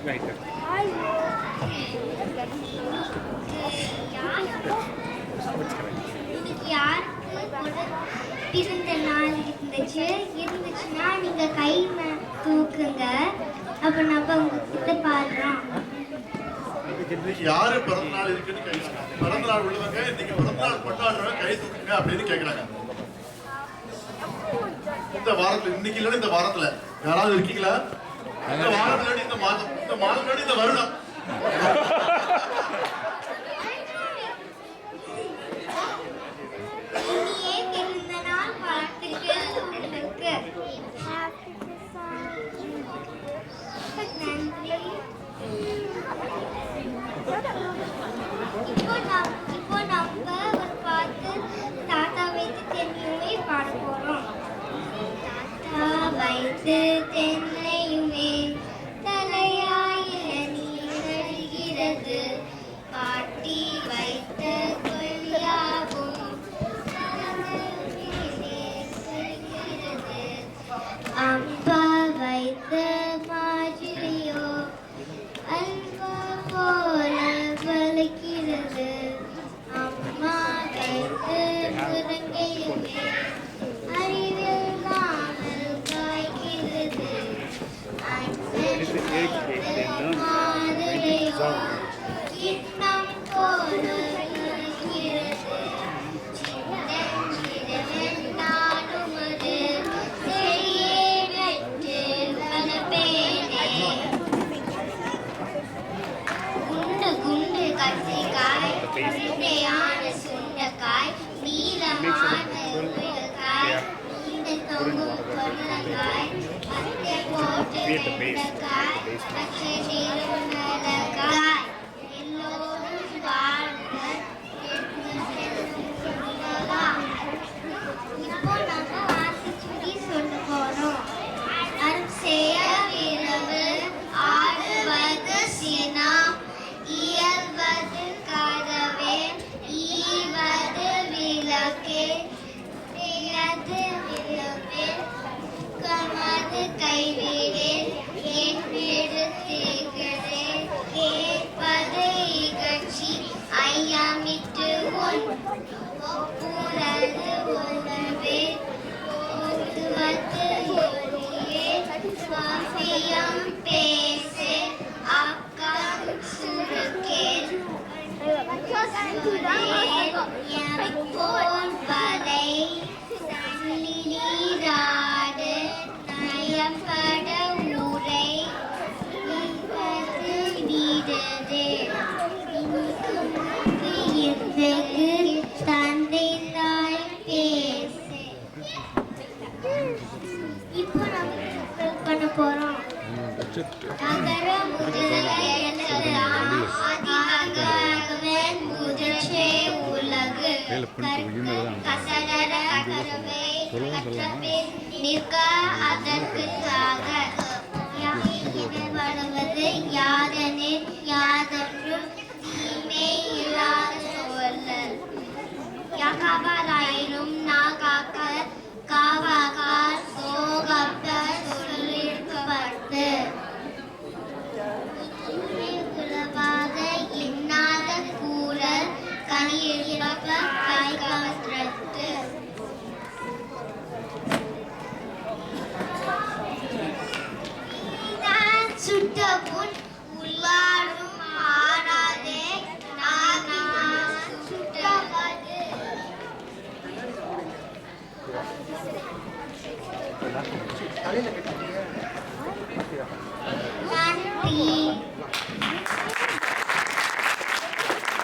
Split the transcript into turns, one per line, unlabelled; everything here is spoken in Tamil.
இன்னைக்கு யாருக்கு பிறந்த நாள் இருந்துச்சுன்னா நீங்க கை தூக்குங்க. அப்ப நம்ம உங்ககிட்ட பாடுறோம்.
இன்னைக்கு யாரு பிறந்த நாள் இருக்குன்னு கேட்கறாங்க. பிறந்த நாள் உள்ளவங்க இன்னைக்கு பிறந்த நாள் கொண்டாடுறவங்க கை தூக்குங்க அப்படின்னு கேட்கறாங்க. இந்த வாரத்துல இன்னைக்கு இல்ல இந்த வாரத்துல யாராவது இருக்கீங்களா? இந்த வாரத்துல இந்த மாதம் இந்த வருடம்
இப்போ நம்ம ஒரு பாட்டு தாத்தா வைத்து தென்னையுமே பாட போறோம். தாத்தா வைத்து தென்னையுமே தலையாயிர நீகிறது, பாட்டி வைத்த கொல்லியாகும் அப்பா வைத்த மாஜிலியோ அல்வா போல வளைக்கிறது, அம்மா வைத்து முருங்கையுமே அறிவில் நாமல் காய்க்கிறது, மாதுளையோ கிண்ணம் போல இருக்கிறது, சின்னஞ்சிறவன் நானுமது செய்யே வெற்று வளப்பேனே. குண்டு குண்டு கத்திரிக்காய், உருண்டையான சுண்டைக்காய், நீளமான உருளைக்காய், நீண்ட தொங்கும் பொருளக்காய், அத்தை போட்டு வெண்டைக்காய், பச்சை நீரும் மிளகாய், எல்லோரும் வாழ்க இப்போ நம்ம ஆத்திச்சுடி சொல்ல போறோம். அருட்செய விரவு ஆடுவது சினம், இயல்வது கதவே ஈவது விளக்கே, தினது விளவே கமது கைவிடேன், என் வீடு தீர்க்கிறே, கேட்பது இகழ்ச்சி ஐயமிட்டு உன் ஒப்புரது உணவே, ஓதுவது ஒளியே சுவாமியம் பேசே அக்கம் சுருக்கேன், போல் பதை நீராடு நயப்பட ஊரை வீடதே, தந்தை தாய் பேசு. இப்போ நம்ம பண்ண போறோம். அகர முதல எழுத்தெல்லாம் ஆதிபகவன் முதற்றே உலகு, கசடர கரவை கற்றபின் நிற்க அதற்கு தாக, வளவது யாதனின் யாதொன்றும் தீமை இல்லாத சொல்லல், யாகாவாராயினும் நாகாக்க காவாகார் சோகப்ப சொல்லிருக்கப்பட்டு, உலவாக இன்னாத கூறல் கனியிழப்ப காய்காற்று, சுட்ட புண் உள்ளாரும் ஆறாதே நாகினால் சுட்டவது. நன்றி.